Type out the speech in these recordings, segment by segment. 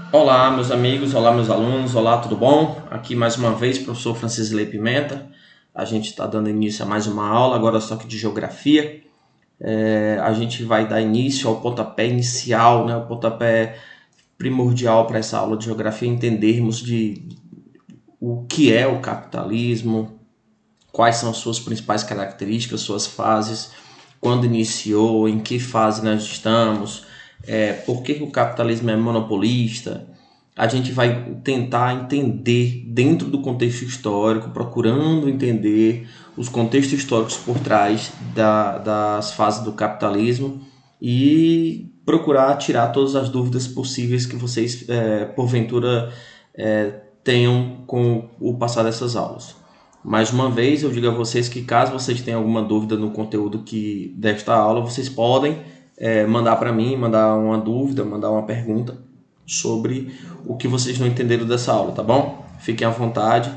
Olá, meus amigos, olá, meus alunos, olá, tudo bom? Aqui mais uma vez, professor Francisley Pimenta. A gente está dando início a mais uma aula, agora só que de geografia. A gente vai dar início ao pontapé inicial, né, o pontapé primordial para essa aula de geografia, entendermos o que é o capitalismo, quais são as suas principais características, suas fases, quando iniciou, em que fase nós estamos, por que o capitalismo é monopolista. A gente vai tentar entender dentro do contexto histórico, procurando entender os contextos históricos por trás das fases do capitalismo e procurar tirar todas as dúvidas possíveis que vocês, porventura, tenham com o passar dessas aulas. Mais uma vez, eu digo a vocês que caso vocês tenham alguma dúvida no conteúdo desta aula, vocês podem mandar para mim, mandar uma dúvida, mandar uma pergunta sobre o que vocês não entenderam dessa aula, tá bom? Fiquem à vontade.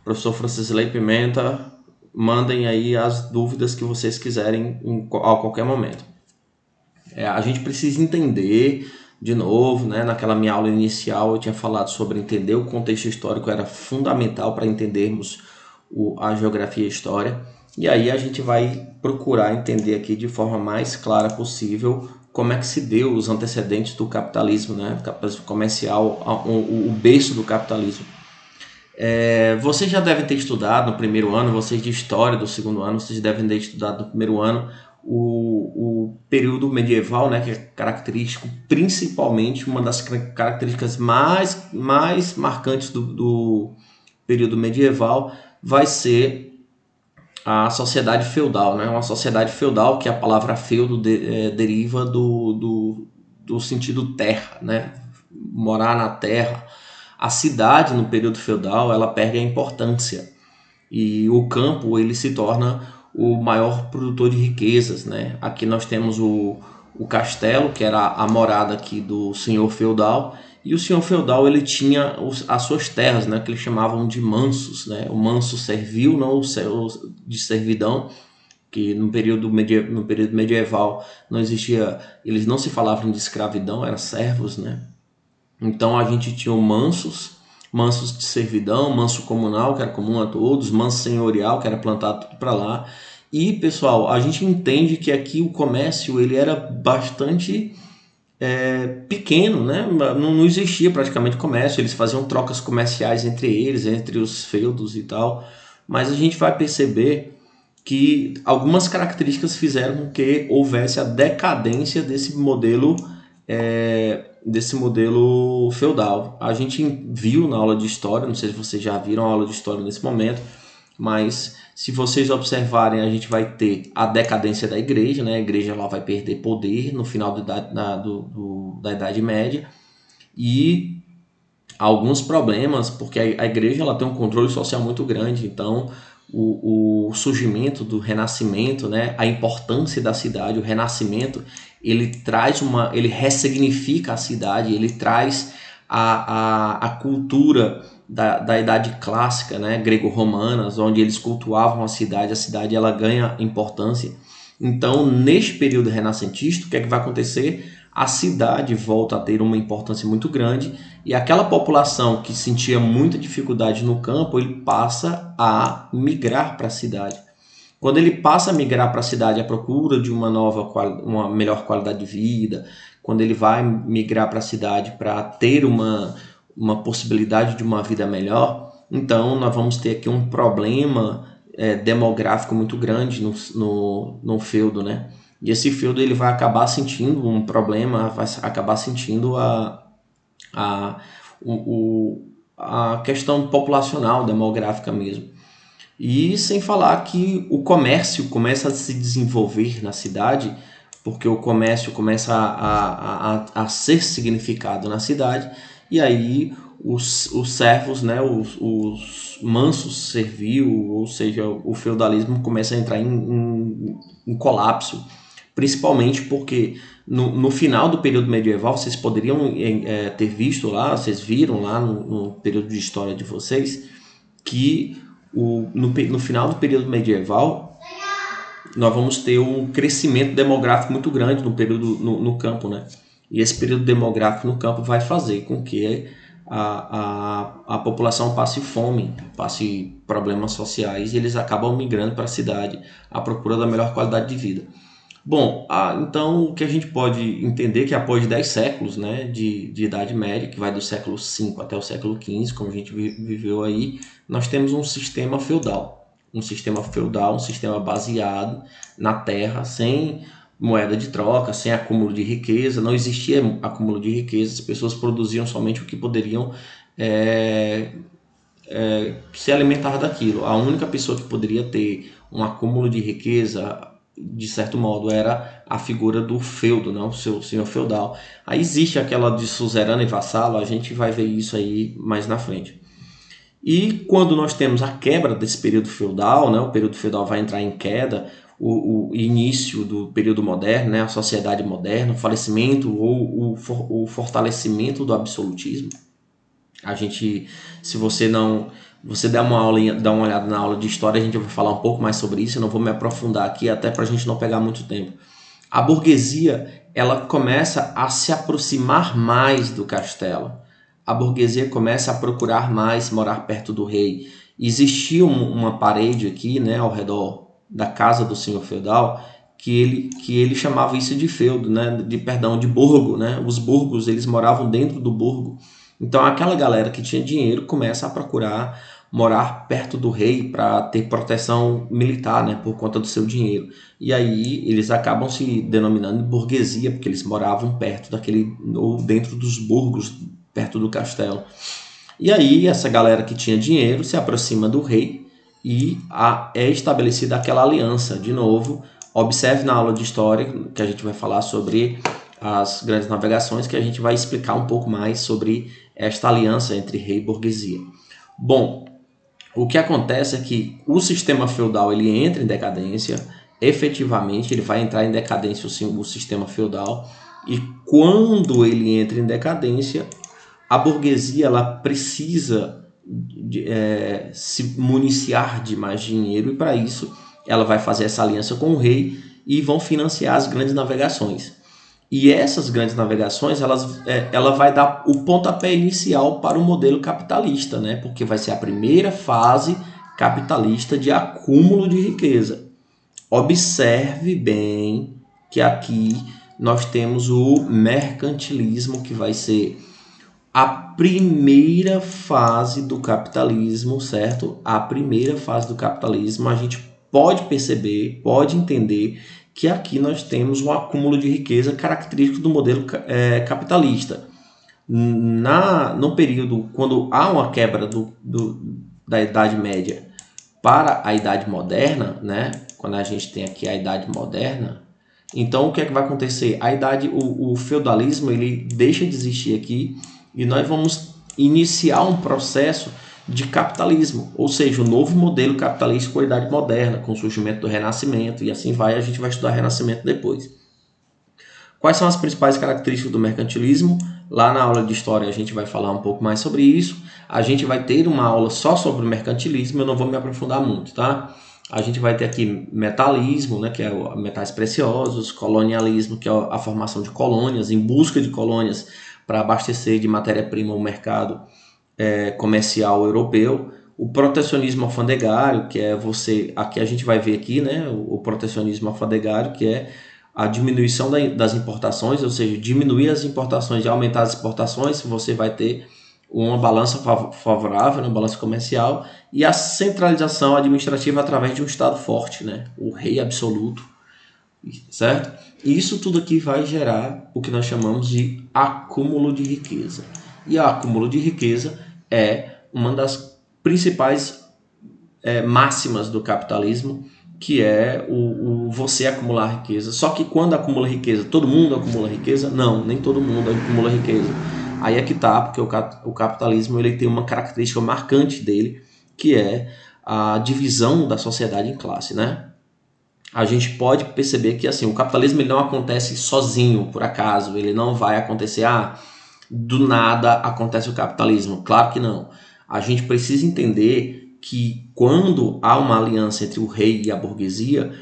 Professor Francisley Pimenta, mandem aí as dúvidas que vocês quiserem a qualquer momento. A gente precisa entender, de novo, né, naquela minha aula inicial eu tinha falado sobre entender o contexto histórico, era fundamental para entendermos a geografia e a história. E aí a gente vai procurar entender aqui de forma mais clara possível como é que se deu os antecedentes do capitalismo, né, do capitalismo comercial, o berço do capitalismo. Vocês já devem ter estudado no primeiro ano, vocês de história do segundo ano, vocês devem ter estudado no primeiro ano o período medieval, né, que é característico, principalmente uma das características mais marcantes do período medieval vai ser a sociedade feudal, né? Uma sociedade feudal que a palavra feudo deriva do sentido terra, né? Morar na terra. A cidade no período feudal ela perde a importância e o campo ele se torna o maior produtor de riquezas, né? Aqui nós temos o castelo, que era a morada aqui do senhor feudal, e o senhor feudal ele tinha as suas terras, né, que eles chamavam de mansos, né? O manso servil, não o de servidão, que no período medieval não existia, eles não se falavam de escravidão, eram servos, né? Então a gente tinha o mansos de servidão, manso comunal, que era comum a todos, manso senhorial, que era plantado tudo para lá. E, pessoal, a gente entende que aqui o comércio ele era bastante pequeno, né? Não existia praticamente comércio, eles faziam trocas comerciais entre eles, entre os feudos e tal. Mas a gente vai perceber que algumas características fizeram com que houvesse a decadência desse modelo feudal. A gente viu na aula de história, não sei se vocês já viram a aula de história nesse momento, mas se vocês observarem, a gente vai ter a decadência da igreja, né? A igreja lá vai perder poder no final da Idade Média e alguns problemas, porque a igreja ela tem um controle social muito grande, então o surgimento do renascimento, né, a importância da cidade, o renascimento, ele ressignifica a cidade, ele traz a cultura da idade clássica, né, grego-romanas, onde eles cultuavam a cidade ela ganha importância. Então, neste período renascentista, o que é que vai acontecer? A cidade volta a ter uma importância muito grande e aquela população que sentia muita dificuldade no campo, ele passa a migrar para a cidade. Quando ele passa a migrar para a cidade à procura de uma melhor qualidade de vida, quando ele vai migrar para a cidade para ter uma possibilidade de uma vida melhor, então nós vamos ter aqui um problema demográfico muito grande no feudo, né? E esse feudo ele vai acabar sentindo um problema, vai acabar sentindo a, a questão populacional, demográfica mesmo. E sem falar que o comércio começa a se desenvolver na cidade, porque o comércio começa a ser significado na cidade, e aí os servos, né, os mansos servil, ou seja, o feudalismo começa a entrar em colapso, principalmente porque no final do período medieval, vocês poderiam ter visto lá, vocês viram lá no período de história de vocês, que no final do período medieval nós vamos ter um crescimento demográfico muito grande no campo, né? E esse período demográfico no campo vai fazer com que a população passe fome, passe problemas sociais, e eles acabam migrando para a cidade à procura da melhor qualidade de vida. Bom, então o que a gente pode entender é que após 10 séculos, né, de Idade Média, que vai do século V até o século XV, como a gente viveu aí, nós temos um sistema feudal. Um sistema baseado na terra, sem moeda de troca, sem acúmulo de riqueza. Não existia acúmulo de riqueza, as pessoas produziam somente o que poderiam se alimentar daquilo. A única pessoa que poderia ter um acúmulo de riqueza, de certo modo, era a figura do feudo, não? O seu senhor feudal. Aí existe aquela de suzerano e vassalo, a gente vai ver isso aí mais na frente. E quando nós temos a quebra desse período feudal, né, o período feudal vai entrar em queda, o início do período moderno, né, a sociedade moderna, o falecimento ou o fortalecimento do absolutismo. A gente, se você não, você der uma olhada na aula de história, a gente vai falar um pouco mais sobre isso. Eu não vou me aprofundar aqui, até para a gente não pegar muito tempo. A burguesia, ela começa a se aproximar mais do castelo. A burguesia começa a procurar mais morar perto do rei. Existia uma parede aqui, né, ao redor da casa do senhor feudal, que ele chamava isso de feudo, né, de burgo, né? Os burgos, eles moravam dentro do burgo. Então aquela galera que tinha dinheiro começa a procurar morar perto do rei para ter proteção militar, né, por conta do seu dinheiro. E aí eles acabam se denominando burguesia, porque eles moravam perto daquele, ou dentro dos burgos, perto do castelo. E aí essa galera que tinha dinheiro se aproxima do rei e é estabelecida aquela aliança. De novo, observe na aula de história que a gente vai falar sobre as grandes navegações, que a gente vai explicar um pouco mais sobre esta aliança entre rei e burguesia. Bom, o que acontece é que o sistema feudal ele entra em decadência, efetivamente ele vai entrar em decadência o sistema feudal, e quando ele entra em decadência, a burguesia ela precisa se municiar de mais dinheiro, e para isso ela vai fazer essa aliança com o rei e vão financiar as grandes navegações. E essas grandes navegações, ela vai dar o pontapé inicial para o modelo capitalista, né? Porque vai ser a primeira fase capitalista de acúmulo de riqueza. Observe bem que aqui nós temos o mercantilismo, que vai ser a primeira fase do capitalismo, certo? A primeira fase do capitalismo, a gente pode perceber, pode entender que aqui nós temos um acúmulo de riqueza característico do modelo capitalista. No período, quando há uma quebra da Idade Média para a Idade Moderna, né? Quando a gente tem aqui a Idade Moderna, então o que é que vai acontecer? O feudalismo ele deixa de existir aqui e nós vamos iniciar um processo de capitalismo, ou seja, o novo modelo capitalista com a Idade Moderna, com o surgimento do Renascimento, e assim vai, a gente vai estudar Renascimento depois. Quais são as principais características do mercantilismo? Lá na aula de história a gente vai falar um pouco mais sobre isso. A gente vai ter uma aula só sobre o mercantilismo, eu não vou me aprofundar muito, tá? A gente vai ter aqui metalismo, né, que é metais preciosos, colonialismo, que é a formação de colônias, em busca de colônias para abastecer de matéria-prima o mercado comercial europeu. O protecionismo alfandegário, que é aqui a gente vai ver aqui, né, o protecionismo alfandegário, que é a diminuição das importações, ou seja, diminuir as importações e aumentar as exportações, você vai ter uma balança favorável, uma balança comercial, e a centralização administrativa através de um Estado forte, né, o rei absoluto, certo? E isso tudo aqui vai gerar o que nós chamamos de acúmulo de riqueza. E o acúmulo de riqueza é uma das principais máximas do capitalismo, que é o você acumular riqueza. Só que quando acumula riqueza, todo mundo acumula riqueza? Não, nem todo mundo acumula riqueza. Aí é que tá, porque o capitalismo ele tem uma característica marcante dele, que é a divisão da sociedade em classe, né? A gente pode perceber que assim, o capitalismo ele não acontece sozinho, por acaso. Ele não vai acontecer, do nada acontece o capitalismo. Claro que não. A gente precisa entender que quando há uma aliança entre o rei e a burguesia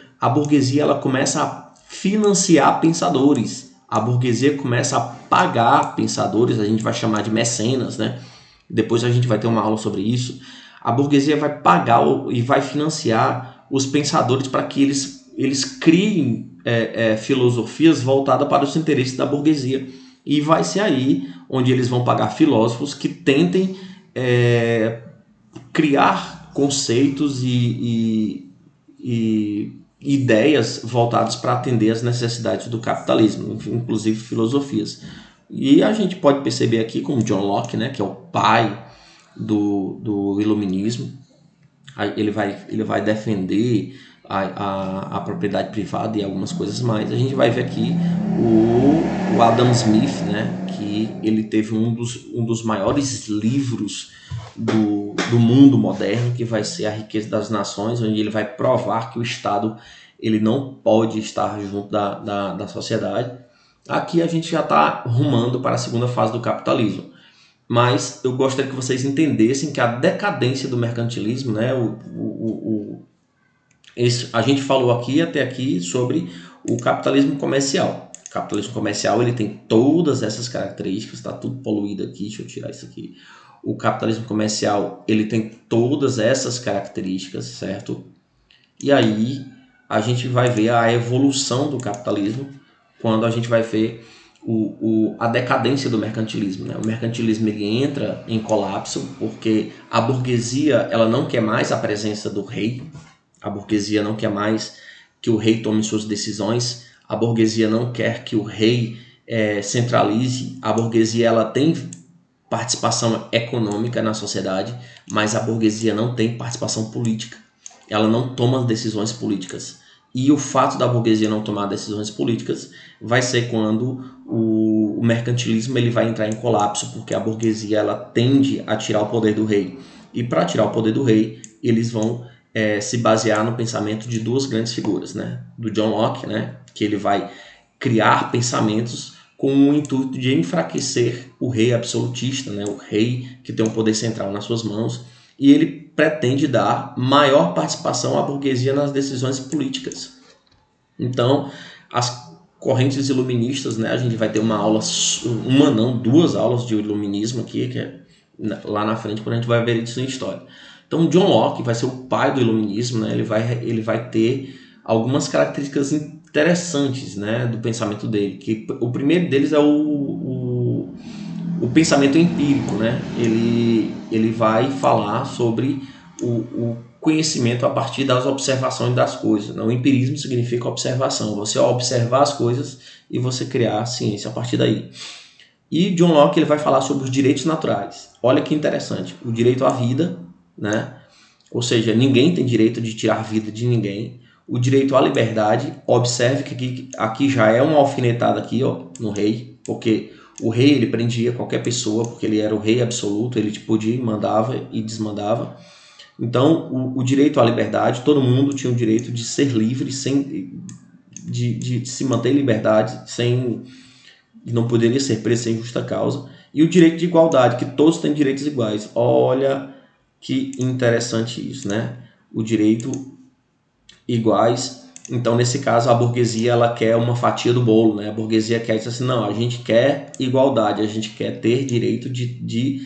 ela começa a financiar pensadores. a burguesia começa a pagar pensadores, a gente vai chamar de mecenas, né? Depois a gente vai ter uma aula sobre isso. A burguesia vai pagar e vai financiar os pensadores para que eles criem filosofias voltadas para os interesses da burguesia. E vai ser aí onde eles vão pagar filósofos que tentem criar conceitos e ideias voltadas para atender às necessidades do capitalismo, inclusive filosofias. E a gente pode perceber aqui como John Locke, né, que é o pai do iluminismo, ele vai defender a propriedade privada e algumas coisas mais. A gente vai ver aqui o Adam Smith, né, que ele teve um dos maiores livros do mundo moderno, que vai ser A Riqueza das Nações, onde ele vai provar que o Estado ele não pode estar junto da sociedade. Aqui a gente já está rumando para a segunda fase do capitalismo. Mas eu gostaria que vocês entendessem que a decadência do mercantilismo, né, a gente falou até aqui sobre o capitalismo comercial. O capitalismo comercial ele tem todas essas características, está tudo poluído aqui, deixa eu tirar isso aqui. O capitalismo comercial ele tem todas essas características, certo? E aí a gente vai ver a evolução do capitalismo quando a gente vai ver a decadência do mercantilismo, né? O mercantilismo ele entra em colapso porque a burguesia ela não quer mais a presença do rei, a burguesia não quer mais que o rei tome suas decisões, a burguesia não quer que o rei centralize, a burguesia ela tem participação econômica na sociedade, mas a burguesia não tem participação política, ela não toma decisões políticas. E o fato da burguesia não tomar decisões políticas vai ser quando o mercantilismo ele vai entrar em colapso, porque a burguesia ela tende a tirar o poder do rei. E para tirar o poder do rei, eles vão se basear no pensamento de duas grandes figuras, né? Do John Locke, né? Que ele vai criar pensamentos com o intuito de enfraquecer o rei absolutista, né? O rei que tem um poder central nas suas mãos, e ele pretende dar maior participação à burguesia nas decisões políticas. Então, as correntes iluministas, né, a gente vai ter duas aulas de iluminismo aqui, que é lá na frente, quando a gente vai ver isso em história. Então, John Locke vai ser o pai do iluminismo, né, ele vai ter algumas características interessantes, né, do pensamento dele, que o primeiro deles é o pensamento empírico, né? Ele vai falar sobre o conhecimento a partir das observações das coisas. O empirismo significa observação, você observar as coisas e você criar a ciência a partir daí. E John Locke ele vai falar sobre os direitos naturais. Olha que interessante, o direito à vida, né? Ou seja, ninguém tem direito de tirar a vida de ninguém. O direito à liberdade, observe que aqui já é uma alfinetada aqui, ó, no rei, porque o rei ele prendia qualquer pessoa, porque ele era o rei absoluto, ele podia, mandava e desmandava. Então, o direito à liberdade, todo mundo tinha o direito de ser livre, de se manter em liberdade, não poderia ser preso sem justa causa. E o direito de igualdade, que todos têm direitos iguais. Olha que interessante isso, né? O direito iguais. Então, nesse caso, a burguesia ela quer uma fatia do bolo, né? A burguesia quer dizer assim, não, a gente quer igualdade, a gente quer ter direito de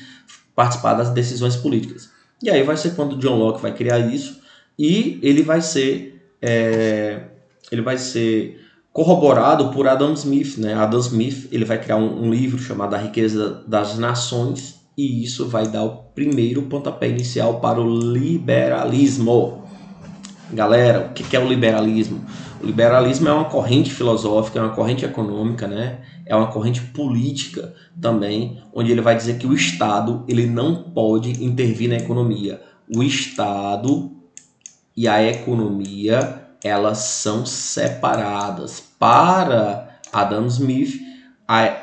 participar das decisões políticas. E aí vai ser quando John Locke vai criar isso e ele vai ser corroborado por Adam Smith, né? Adam Smith ele vai criar um livro chamado A Riqueza das Nações e isso vai dar o primeiro pontapé inicial para o liberalismo. Galera, o que é o liberalismo? O liberalismo é uma corrente filosófica, é uma corrente econômica, né? É uma corrente política também, onde ele vai dizer que o Estado ele não pode intervir na economia. O Estado e a economia, elas são separadas. Para Adam Smith,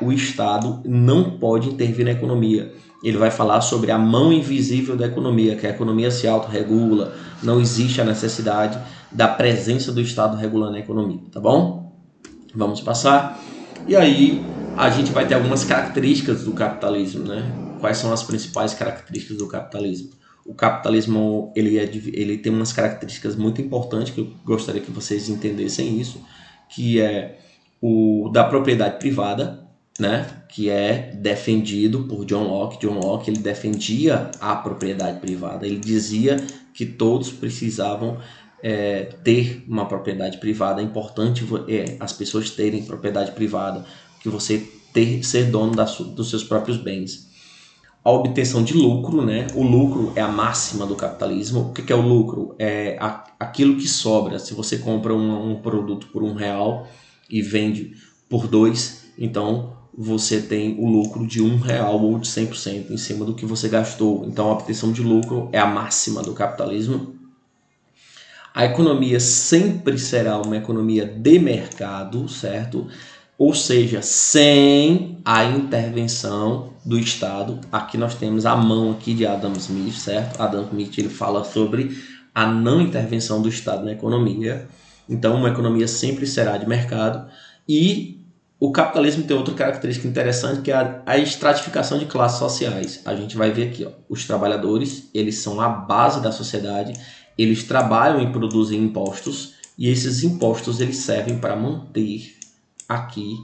o Estado não pode intervir na economia. Ele vai falar sobre a mão invisível da economia, que a economia se autorregula, não existe a necessidade da presença do Estado regulando a economia, tá bom? Vamos passar. E aí a gente vai ter algumas características do capitalismo, né? Quais são as principais características do capitalismo? O capitalismo ele tem umas características muito importantes que eu gostaria que vocês entendessem isso, que é o da propriedade privada, né, que é defendido por John Locke. John Locke, ele defendia a propriedade privada, ele dizia que todos precisavam ter uma propriedade privada. É importante as pessoas terem propriedade privada, que você ser dono dos seus próprios bens. A obtenção de lucro, né? O lucro é a máxima do capitalismo. O que é o lucro? É aquilo que sobra. Se você compra um produto por R$1 e vende por 2, então você tem o lucro de R$1 ou de 100% em cima do que você gastou. Então a obtenção de lucro é a máxima do capitalismo. A economia sempre será uma economia de mercado, certo? Ou seja, sem a intervenção do Estado. Aqui nós temos a mão aqui de Adam Smith, certo? Adam Smith, ele fala sobre a não intervenção do Estado na economia. Então, uma economia sempre será de mercado. E o capitalismo tem outra característica interessante, que é a estratificação de classes sociais. A gente vai ver aqui, ó, os trabalhadores, eles são a base da sociedade, eles trabalham e produzem impostos, e esses impostos eles servem para manter aqui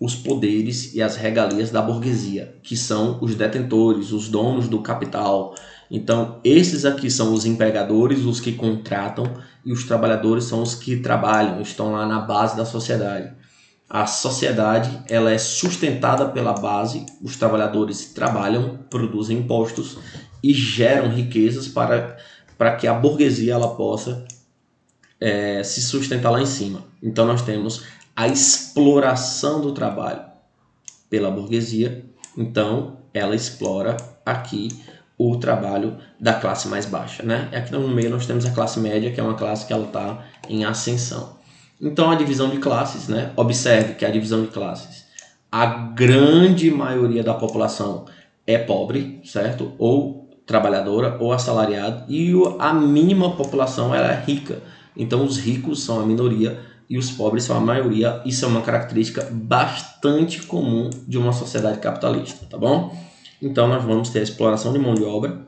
os poderes e as regalias da burguesia, que são os detentores, os donos do capital. Então, esses aqui são os empregadores, os que contratam, e os trabalhadores são os que trabalham, estão lá na base da sociedade. A sociedade, ela é sustentada pela base, os trabalhadores trabalham, produzem impostos e geram riquezas para que a burguesia ela possa se sustentar lá em cima. Então, nós temos a exploração do trabalho pela burguesia. Então, ela explora aqui o trabalho da classe mais baixa, né? Aqui no meio nós temos a classe média, que é uma classe que ela está em ascensão. Então, a divisão de classes, né? Observe que a divisão de classes, a grande maioria da população é pobre, certo? Ou trabalhadora, ou assalariado, e a mínima população ela é rica. Então, os ricos são a minoria e os pobres são a maioria. Isso é uma característica bastante comum de uma sociedade capitalista, tá bom? Então, nós vamos ter a exploração de mão de obra,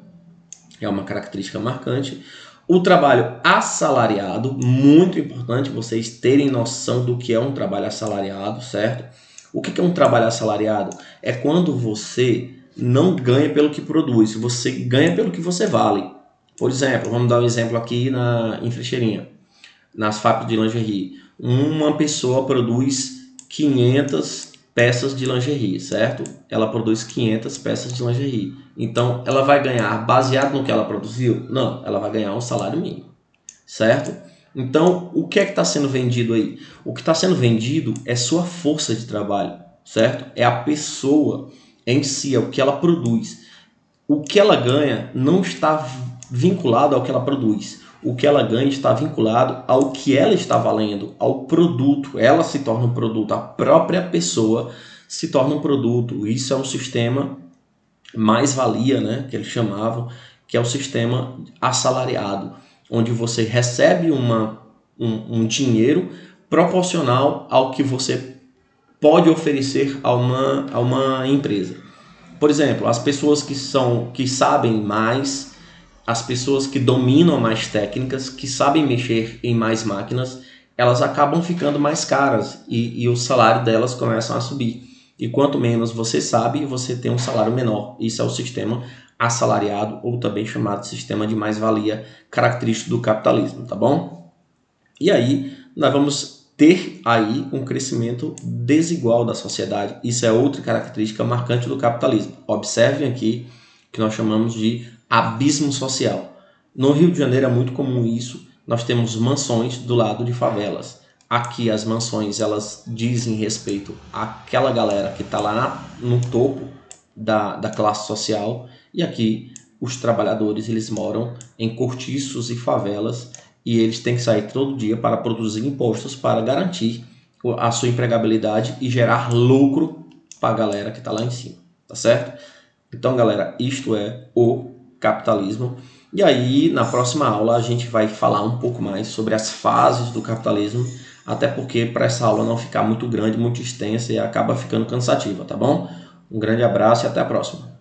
que é uma característica marcante. O trabalho assalariado, muito importante vocês terem noção do que é um trabalho assalariado, certo? O que é um trabalho assalariado? É quando você não ganha pelo que produz, você ganha pelo que você vale. Por exemplo, vamos dar um exemplo aqui em Frecheirinha, nas fábricas de lingerie. Uma pessoa produz 500 peças de lingerie, certo? Ela produz 500 peças de lingerie. Então, ela vai ganhar baseado no que ela produziu? Não, ela vai ganhar um salário mínimo, certo? Então, o que é que está sendo vendido aí? O que está sendo vendido é sua força de trabalho, certo? É a pessoa em si, é o que ela produz. O que ela ganha não está vinculado ao que ela produz. O que ela ganha está vinculado ao que ela está valendo, ao produto. Ela se torna um produto, a própria pessoa se torna um produto. Isso é um sistema mais-valia, né, que eles chamavam, que é o sistema assalariado, onde você recebe um dinheiro proporcional ao que você pode oferecer a uma empresa. Por exemplo, as pessoas que sabem mais, as pessoas que dominam mais técnicas, que sabem mexer em mais máquinas, elas acabam ficando mais caras e o salário delas começam a subir. E quanto menos você sabe, você tem um salário menor. Isso é o sistema assalariado, ou também chamado de sistema de mais-valia, característico do capitalismo, tá bom? E aí, nós vamos ter aí um crescimento desigual da sociedade. Isso é outra característica marcante do capitalismo. Observem aqui que nós chamamos de abismo social. No Rio de Janeiro é muito comum isso. Nós temos mansões do lado de favelas. Aqui as mansões elas dizem respeito àquela galera que está lá no topo da classe social, e aqui os trabalhadores eles moram em cortiços e favelas e eles têm que sair todo dia para produzir impostos para garantir a sua empregabilidade e gerar lucro para a galera que está lá em cima, tá certo? Então, galera, isto é o capitalismo. E aí, na próxima aula, a gente vai falar um pouco mais sobre as fases do capitalismo, até porque para essa aula não ficar muito grande, muito extensa e acaba ficando cansativa, tá bom? Um grande abraço e até a próxima.